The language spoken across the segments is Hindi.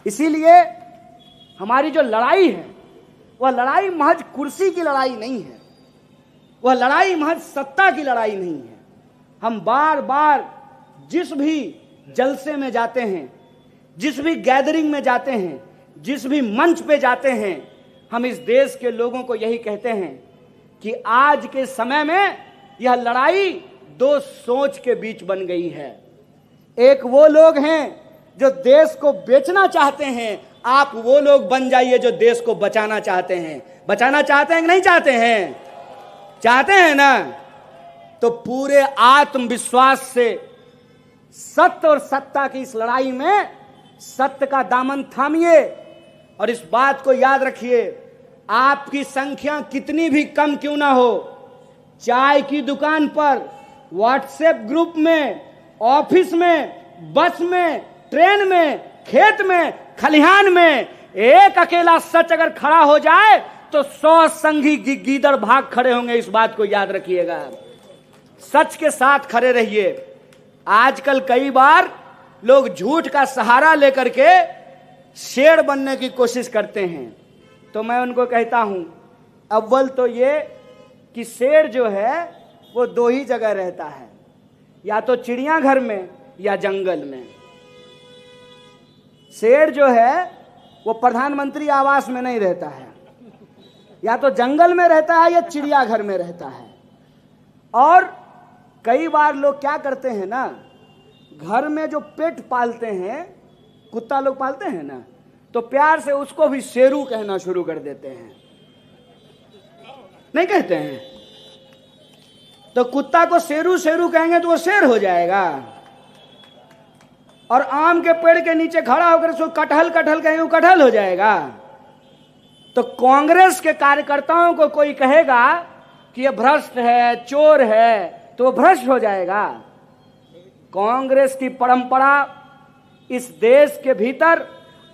इसीलिए हमारी जो लड़ाई है वह लड़ाई महज कुर्सी की लड़ाई नहीं है, वह लड़ाई महज सत्ता की लड़ाई नहीं है। हम बार बार जिस भी जलसे में जाते हैं, जिस भी गैदरिंग में जाते हैं, जिस भी मंच पे जाते हैं, हम इस देश के लोगों को यही कहते हैं कि आज के समय में यह लड़ाई दो सोच के बीच बन गई है। एक वो लोग हैं जो देश को बेचना चाहते हैं, आप वो लोग बन जाइए जो देश को बचाना चाहते हैं। बचाना चाहते हैं कि नहीं चाहते हैं? चाहते हैं ना? तो पूरे आत्मविश्वास से सत्य और सत्ता की इस लड़ाई में सत्य का दामन थामिए और इस बात को याद रखिए, आपकी संख्या कितनी भी कम क्यों ना हो, चाय की दुकान पर, व्हाट्सएप ग्रुप में, ऑफिस में, बस में, ट्रेन में, खेत में, खलिहान में एक अकेला सच अगर खड़ा हो जाए तो 100 संगी गीदड़ भाग खड़े होंगे। इस बात को याद रखिएगा, सच के साथ खड़े रहिए। आजकल कई बार लोग झूठ का सहारा लेकर के शेर बनने की कोशिश करते हैं, तो मैं उनको कहता हूं, अव्वल तो ये कि शेर जो है वो दो ही जगह रहता है, या तो चिड़ियाघर में या जंगल में। शेर जो है वो प्रधानमंत्री आवास में नहीं रहता है, या तो जंगल में रहता है या चिड़ियाघर में रहता है। और कई बार लोग क्या करते हैं ना, घर में जो पेट पालते हैं, कुत्ता लोग पालते हैं ना, तो प्यार से उसको भी शेरू कहना शुरू कर देते हैं, नहीं कहते हैं? तो कुत्ता को शेरू शेरू कहेंगे तो वो शेर हो जाएगा, और आम के पेड़ के नीचे खड़ा होकर उसको कटहल कटहल कहेंगे, वो कटहल हो जाएगा। तो कांग्रेस के कार्यकर्ताओं को कोई कहेगा कि ये भ्रष्ट है, चोर है, तो वो भ्रष्ट हो जाएगा। कांग्रेस की परंपरा इस देश के भीतर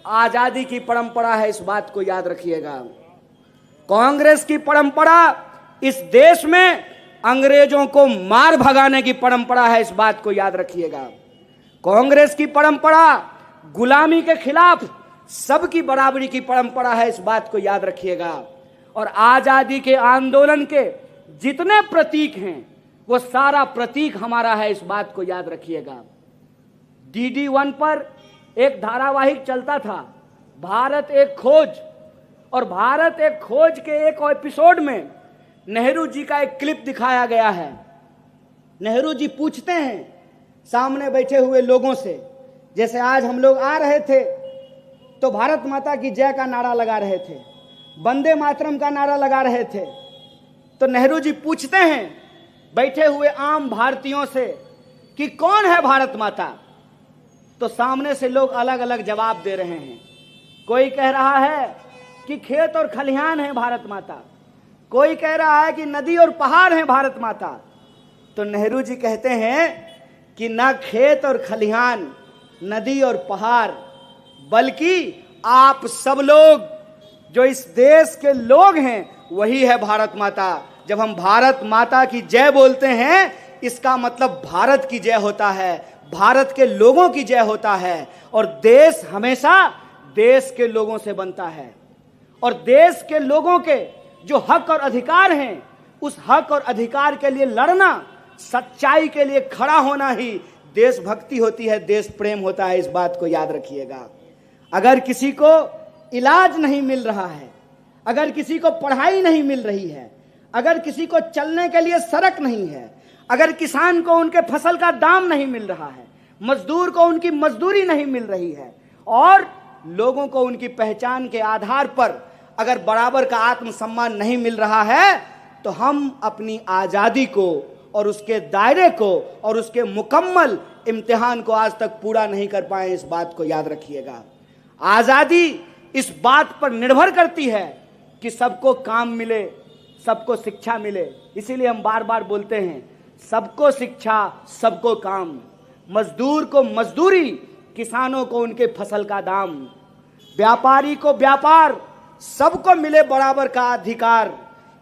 आजादी की परंपरा है, इस बात को याद रखिएगा। कांग्रेस की परंपरा इस देश में अंग्रेजों को मार भगाने की परंपरा है, इस बात को याद रखिएगा। कांग्रेस की परंपरा गुलामी के खिलाफ सबकी बराबरी की परंपरा है, इस बात को याद रखिएगा। और आजादी के आंदोलन के जितने प्रतीक हैं वो सारा प्रतीक हमारा है, इस बात को याद रखिएगा। DD1 पर एक धारावाहिक चलता था, भारत एक खोज, और भारत एक खोज के एक एपिसोड में नेहरू जी का एक क्लिप दिखाया गया है। नेहरू जी पूछते हैं सामने बैठे हुए लोगों से, जैसे आज हम लोग आ रहे थे तो भारत माता की जय का नारा लगा रहे थे, वंदे मातरम का नारा लगा रहे थे, तो नेहरू जी पूछते हैं बैठे हुए आम भारतीयों से कि कौन है भारत माता। तो सामने से लोग अलग अलग जवाब दे रहे हैं। कोई कह रहा है कि खेत और खलिहान है भारत माता, कोई कह रहा है कि नदी और पहाड़ है भारत माता। तो नेहरू जी कहते हैं कि ना खेत और खलिहान, नदी और पहाड़, बल्कि आप सब लोग जो इस देश के लोग हैं वही है भारत माता। जब हम भारत माता की जय बोलते हैं, इसका मतलब भारत की जय होता है, भारत के लोगों की जय होता है। और देश हमेशा देश के लोगों से बनता है, और देश के लोगों के जो हक और अधिकार हैं, उस हक और अधिकार के लिए लड़ना, सच्चाई के लिए खड़ा होना ही देशभक्ति होती है, देश प्रेम होता है, इस बात को याद रखिएगा। अगर किसी को इलाज नहीं मिल रहा है, अगर किसी को पढ़ाई नहीं मिल रही है, अगर किसी को चलने के लिए सड़क नहीं है, अगर किसान को उनके फसल का दाम नहीं मिल रहा है, मजदूर को उनकी मजदूरी नहीं मिल रही है, और लोगों को उनकी पहचान के आधार पर अगर बराबर का आत्मसम्मान नहीं मिल रहा है, तो हम अपनी आजादी को और उसके दायरे को और उसके मुकम्मल इम्तिहान को आज तक पूरा नहीं कर पाए, इस बात को याद रखिएगा। आजादी इस बात पर निर्भर करती है कि सबको काम मिले, सबको शिक्षा मिले। इसीलिए हम बार बार बोलते हैं, सबको शिक्षा, सबको काम, मजदूर को मजदूरी, किसानों को उनके फसल का दाम, व्यापारी को व्यापार, सबको मिले बराबर का अधिकार।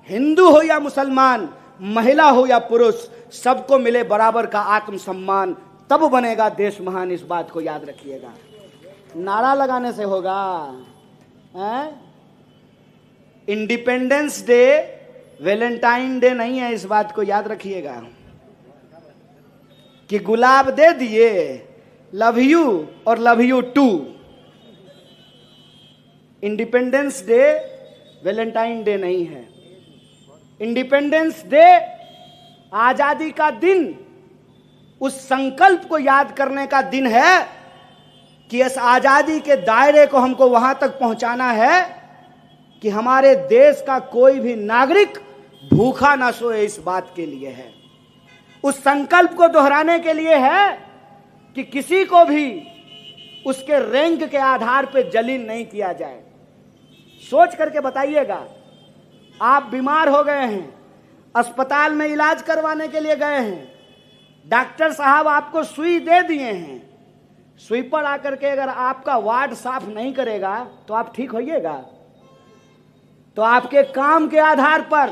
हिंदू हो या मुसलमान, महिला हो या पुरुष, सबको मिले बराबर का आत्मसम्मान, तब बनेगा देश महान, इस बात को याद रखिएगा। नारा लगाने से होगा? इंडिपेंडेंस डे वैलेंटाइन डे नहीं है, इस बात को याद रखिएगा कि गुलाब दे दिए, लव यू और love you too. Independence Day Valentine Day नहीं है। इंडिपेंडेंस डे आजादी का दिन, उस संकल्प को याद करने का दिन है कि इस आजादी के दायरे को हमको वहां तक पहुंचाना है कि हमारे देश का कोई भी नागरिक भूखा ना सोए। इस बात के लिए है, उस संकल्प को दोहराने के लिए है कि किसी को भी उसके रैंक के आधार पर जलील नहीं किया जाए। सोच करके बताइएगा, आप बीमार हो गए हैं, अस्पताल में इलाज करवाने के लिए गए हैं, डॉक्टर साहब आपको सुई दे दिए हैं, सुई पर आकर के अगर आपका वार्ड साफ नहीं करेगा तो आप ठीक होइएगा? तो आपके काम के आधार पर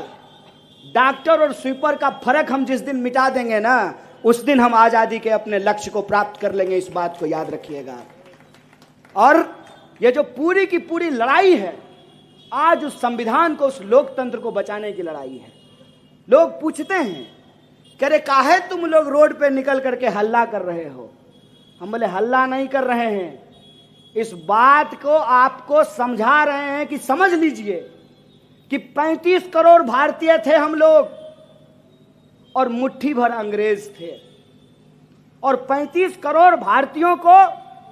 डॉक्टर और स्वीपर का फर्क हम जिस दिन मिटा देंगे ना, उस दिन हम आजादी के अपने लक्ष्य को प्राप्त कर लेंगे। इस बात को याद रखिएगा। और ये जो पूरी की पूरी लड़ाई है, आज उस संविधान को, उस लोकतंत्र को बचाने की लड़ाई है। लोग पूछते हैं कि अरे काहे तुम लोग रोड पे निकल करके हल्ला कर रहे हो? हम बोले हल्ला नहीं कर रहे हैं, इस बात को आपको समझा रहे हैं कि समझ लीजिए कि 35 करोड़ भारतीय थे हम लोग और मुट्ठी भर अंग्रेज थे, और 35 करोड़ भारतीयों को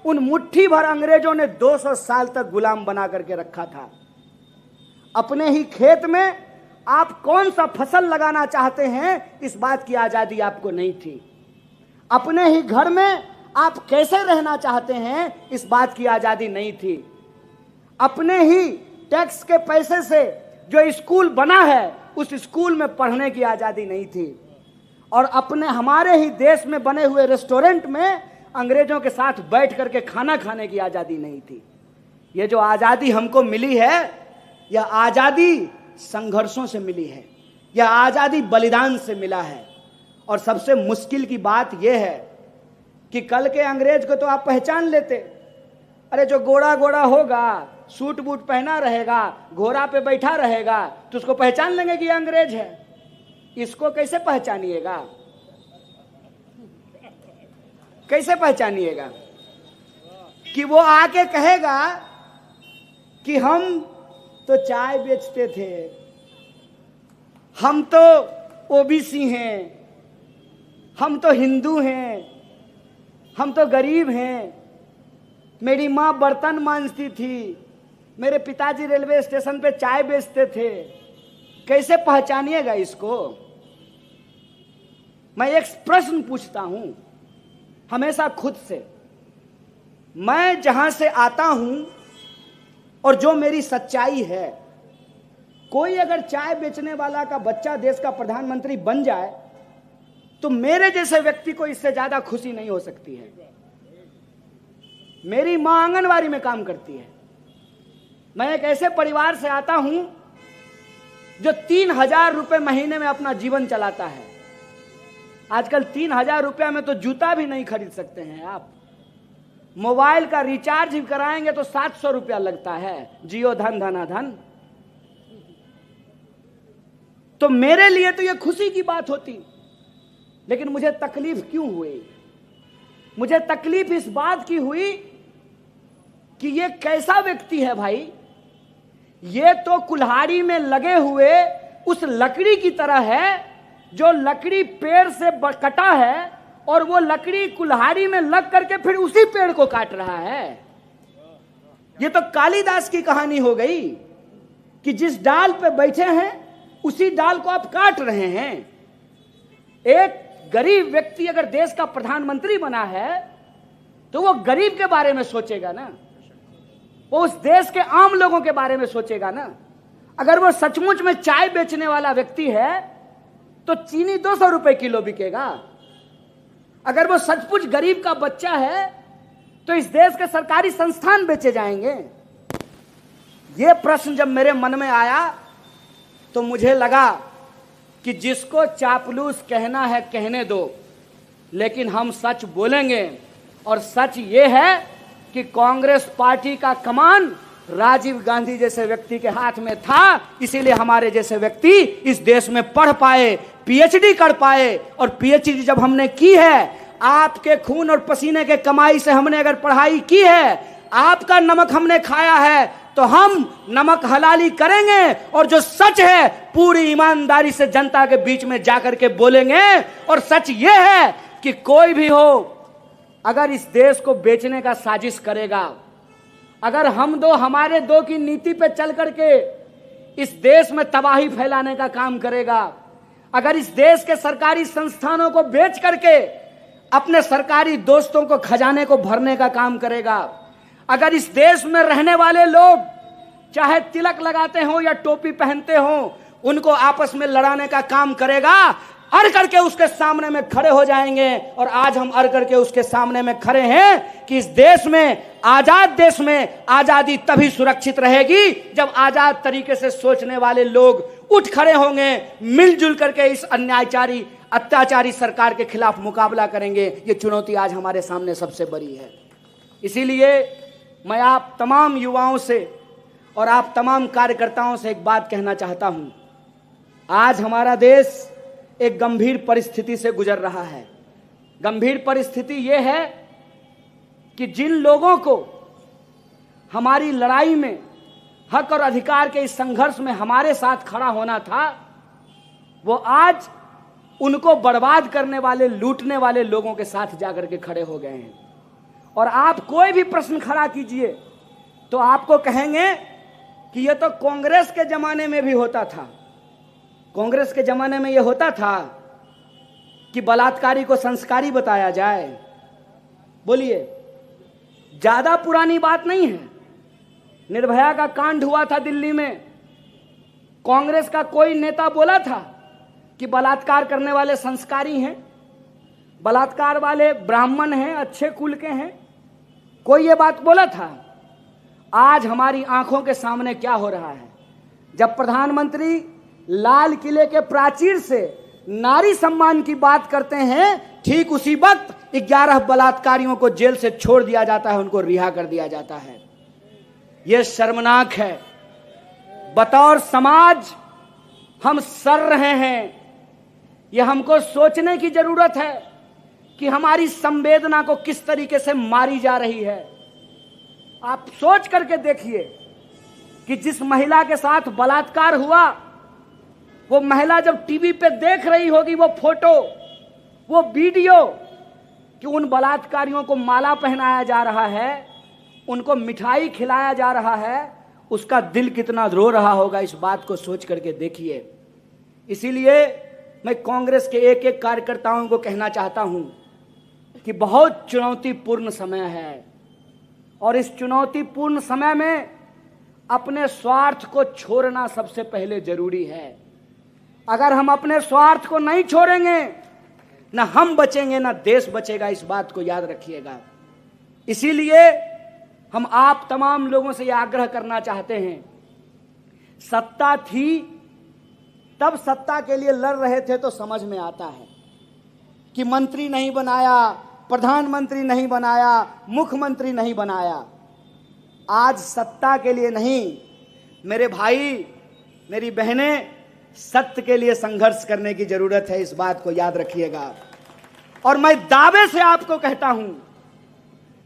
उन मुट्ठी भर अंग्रेजों ने 200 साल तक गुलाम बना करके रखा था। अपने ही खेत में आप कौन सा फसल लगाना चाहते हैं, इस बात की आजादी आपको नहीं थी। अपने ही घर में आप कैसे रहना चाहते हैं, इस बात की आजादी नहीं थी। अपने ही टैक्स के पैसे से जो स्कूल बना है, उस स्कूल में पढ़ने की आजादी नहीं थी। और अपने हमारे ही देश में बने हुए रेस्टोरेंट में अंग्रेजों के साथ बैठ करके खाना खाने की आजादी नहीं थी। ये जो आजादी हमको मिली है, यह आजादी संघर्षों से मिली है, यह आजादी बलिदान से मिला है। और सबसे मुश्किल की बात यह है कि कल के अंग्रेज को तो आप पहचान लेते, अरे जो गोरा गोरा होगा, सूट बूट पहना रहेगा, घोड़ा पे बैठा रहेगा, तो उसको पहचान लेंगे कि ये अंग्रेज है। इसको कैसे पहचानिएगा? कैसे पहचानिएगा कि वो आके कहेगा कि हम तो चाय बेचते थे, हम तो ओबीसी हैं, हम तो हिंदू हैं, हम तो गरीब हैं, मेरी माँ बर्तन मांजती थी, मेरे पिताजी रेलवे स्टेशन पे चाय बेचते थे। कैसे पहचानिएगा इसको? मैं एक प्रश्न पूछता हूं हमेशा खुद से, मैं जहां से आता हूं और जो मेरी सच्चाई है, कोई अगर चाय बेचने वाला का बच्चा देश का प्रधानमंत्री बन जाए तो मेरे जैसे व्यक्ति को इससे ज्यादा खुशी नहीं हो सकती है। मेरी मां आंगनवाड़ी में काम करती है, मैं एक ऐसे परिवार से आता हूं जो 3000 रुपए महीने में अपना जीवन चलाता है। आजकल 3000 रुपया में तो जूता भी नहीं खरीद सकते हैं आप। मोबाइल का रिचार्ज भी कराएंगे तो 700 रुपया लगता है, जियो धन धना धन। तो मेरे लिए तो यह खुशी की बात होती, लेकिन मुझे तकलीफ क्यों हुई? मुझे तकलीफ इस बात की हुई कि ये कैसा व्यक्ति है भाई, ये तो कुल्हाड़ी में लगे हुए उस लकड़ी की तरह है जो लकड़ी पेड़ से कटा है और वो लकड़ी कुल्हाड़ी में लग करके फिर उसी पेड़ को काट रहा है। ये तो कालिदास की कहानी हो गई कि जिस डाल पे बैठे हैं उसी डाल को आप काट रहे हैं। एक गरीब व्यक्ति अगर देश का प्रधानमंत्री बना है तो वो गरीब के बारे में सोचेगा ना, वो उस देश के आम लोगों के बारे में सोचेगा ना। अगर वो सचमुच में चाय बेचने वाला व्यक्ति है तो चीनी 200 रुपए किलो बिकेगा। अगर वो सचमुच गरीब का बच्चा है तो इस देश के सरकारी संस्थान बेचे जाएंगे। ये प्रश्न जब मेरे मन में आया तो मुझे लगा कि जिसको चापलूस कहना है कहने दो, लेकिन हम सच बोलेंगे। और सच ये है कि कांग्रेस पार्टी का कमान राजीव गांधी जैसे व्यक्ति के हाथ में था, इसीलिए हमारे जैसे व्यक्ति इस देश में पढ़ पाए, पीएचडी कर पाए। और पीएचडी जब हमने की है, आपके खून और पसीने के कमाई से हमने अगर पढ़ाई की है, आपका नमक हमने खाया है, तो हम नमक हलाली करेंगे और जो सच है पूरी ईमानदारी से जनता के बीच में जाकर के बोलेंगे। और सच ये है कि कोई भी हो अगर इस देश को बेचने का साजिश करेगा, अगर हम दो हमारे दो की नीति पे चल करके इस देश में तबाही फैलाने का काम करेगा, अगर इस देश के सरकारी संस्थानों को बेच करके अपने सरकारी दोस्तों को खजाने को भरने का काम करेगा, अगर इस देश में रहने वाले लोग चाहे तिलक लगाते हो या टोपी पहनते हो, उनको आपस में लड़ाने का काम करेगा, अड़ करके उसके सामने में खड़े हो जाएंगे। और आज हम अड़ करके उसके सामने में खड़े हैं कि इस देश में, आजाद देश में आजादी तभी सुरक्षित रहेगी जब आजाद तरीके से सोचने वाले लोग उठ खड़े होंगे, मिलजुल करके इस अन्यायकारी अत्याचारी सरकार के खिलाफ मुकाबला करेंगे। ये चुनौती आज हमारे सामने सबसे बड़ी है। इसीलिए मैं आप तमाम युवाओं से और आप तमाम कार्यकर्ताओं से एक बात कहना चाहता हूं। आज हमारा देश एक गंभीर परिस्थिति से गुजर रहा है। गंभीर परिस्थिति यह है कि जिन लोगों को हमारी लड़ाई में, हक और अधिकार के इस संघर्ष में हमारे साथ खड़ा होना था, वो आज उनको बर्बाद करने वाले, लूटने वाले लोगों के साथ जाकर के खड़े हो गए हैं। और आप कोई भी प्रश्न खड़ा कीजिए तो आपको कहेंगे कि यह तो कांग्रेस के जमाने में भी होता था। कांग्रेस के जमाने में यह होता था कि बलात्कारी को संस्कारी बताया जाए। बोलिए, ज्यादा पुरानी बात नहीं है। निर्भया का कांड हुआ था दिल्ली में, कांग्रेस का कोई नेता बोला था कि बलात्कार करने वाले संस्कारी हैं, बलात्कार वाले ब्राह्मण हैं, अच्छे कुल के हैं? कोई ये बात बोला था? आज हमारी आंखों के सामने क्या हो रहा है? जब प्रधानमंत्री लाल किले के प्राचीर से नारी सम्मान की बात करते हैं, ठीक उसी वक्त 11 बलात्कारियों को जेल से छोड़ दिया जाता है, उनको रिहा कर दिया जाता है। यह शर्मनाक है। बतौर समाज हम सड़ रहे हैं। यह हमको सोचने की जरूरत है कि हमारी संवेदना को किस तरीके से मारी जा रही है। आप सोच करके देखिए कि जिस महिला के साथ बलात्कार हुआ, वो महिला जब टीवी पे देख रही होगी वो फोटो, वो वीडियो कि उन बलात्कारियों को माला पहनाया जा रहा है, उनको मिठाई खिलाया जा रहा है, उसका दिल कितना रो रहा होगा, इस बात को सोच करके देखिए। इसीलिए मैं कांग्रेस के एक एक कार्यकर्ताओं को कहना चाहता हूं कि बहुत चुनौतीपूर्ण समय है और इस चुनौतीपूर्ण समय में अपने स्वार्थ को छोड़ना सबसे पहले जरूरी है। अगर हम अपने स्वार्थ को नहीं छोड़ेंगे, ना हम बचेंगे ना देश बचेगा, इस बात को याद रखिएगा। इसीलिए हम आप तमाम लोगों से यह आग्रह करना चाहते हैं, सत्ता थी तब सत्ता के लिए लड़ रहे थे तो समझ में आता है कि मंत्री नहीं बनाया, प्रधानमंत्री नहीं बनाया, मुख्यमंत्री नहीं बनाया। आज सत्ता के लिए नहीं, मेरे भाई मेरी बहनें, सत्य के लिए संघर्ष करने की जरूरत है, इस बात को याद रखिएगा। और मैं दावे से आपको कहता हूं,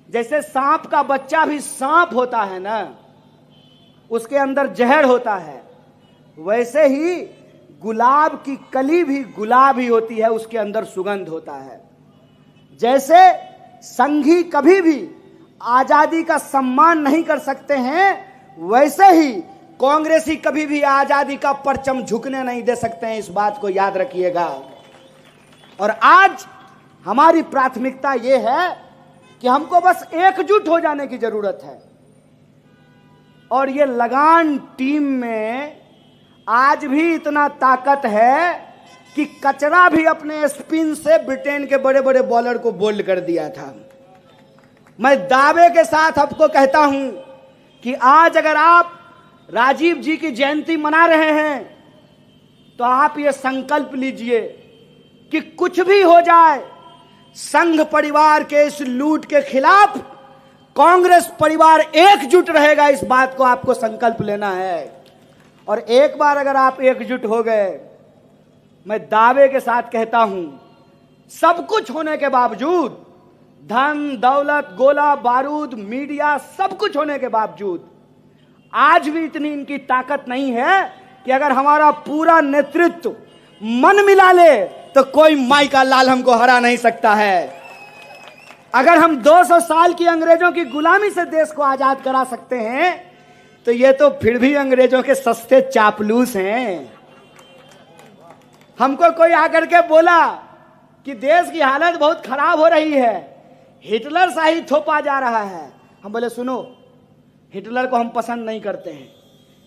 जैसे सांप का बच्चा भी सांप होता है ना, उसके अंदर जहर होता है, वैसे ही गुलाब की कली भी गुलाब ही होती है, उसके अंदर सुगंध होता है। जैसे संघी कभी भी आजादी का सम्मान नहीं कर सकते हैं, वैसे ही कांग्रेसी कभी भी आजादी का परचम झुकने नहीं दे सकते हैं, इस बात को याद रखिएगा। और आज हमारी प्राथमिकता यह है कि हमको बस एकजुट हो जाने की जरूरत है। और ये लगान टीम में आज भी इतना ताकत है कि कचरा भी अपने स्पिन से ब्रिटेन के बड़े बड़े बॉलर को बोल्ड कर दिया था। मैं दावे के साथ आपको कहता हूं कि आज अगर आप राजीव जी की जयंती मना रहे हैं तो आप ये संकल्प लीजिए कि कुछ भी हो जाए, संघ परिवार के इस लूट के खिलाफ कांग्रेस परिवार एकजुट रहेगा, इस बात को आपको संकल्प लेना है। और एक बार अगर आप एकजुट हो गए, मैं दावे के साथ कहता हूं, सब कुछ होने के बावजूद, धन दौलत गोला बारूद मीडिया सब कुछ होने के बावजूद, आज भी इतनी इनकी ताकत नहीं है कि अगर हमारा पूरा नेतृत्व मन मिला ले तो कोई माई का लाल हमको हरा नहीं सकता है। अगर हम 200 साल की अंग्रेजों की गुलामी से देश को आजाद करा सकते हैं तो ये तो फिर भी अंग्रेजों के सस्ते चापलूस हैं। हमको कोई आकर के बोला कि देश की हालत बहुत खराब हो रही है, हिटलर शाही थोपा जा रहा है। हम बोले सुनो, हिटलर को हम पसंद नहीं करते हैं,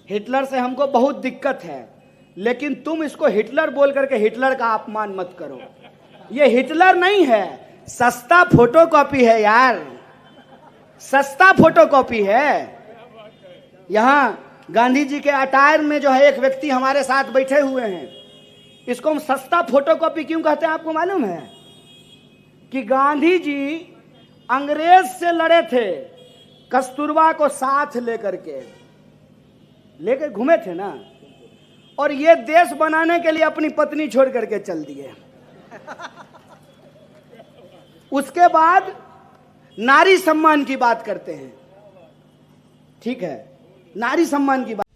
हिटलर से हमको बहुत दिक्कत है, लेकिन तुम इसको हिटलर बोल करके हिटलर का अपमान मत करो। ये हिटलर नहीं है, सस्ता फोटोकॉपी है यार, सस्ता फोटोकॉपी है। यहां गांधी जी के अटायर में जो है एक व्यक्ति हमारे साथ बैठे हुए हैं, इसको हम सस्ता फोटोकॉपी क्यों कहते हैं आपको मालूम है? कि गांधी जी अंग्रेज से लड़े थे, कस्तूरबा को साथ लेकर घूमे थे ना, और ये देश बनाने के लिए अपनी पत्नी छोड़ करके चल दिए। उसके बाद नारी सम्मान की बात करते हैं, ठीक है, नारी सम्मान की बात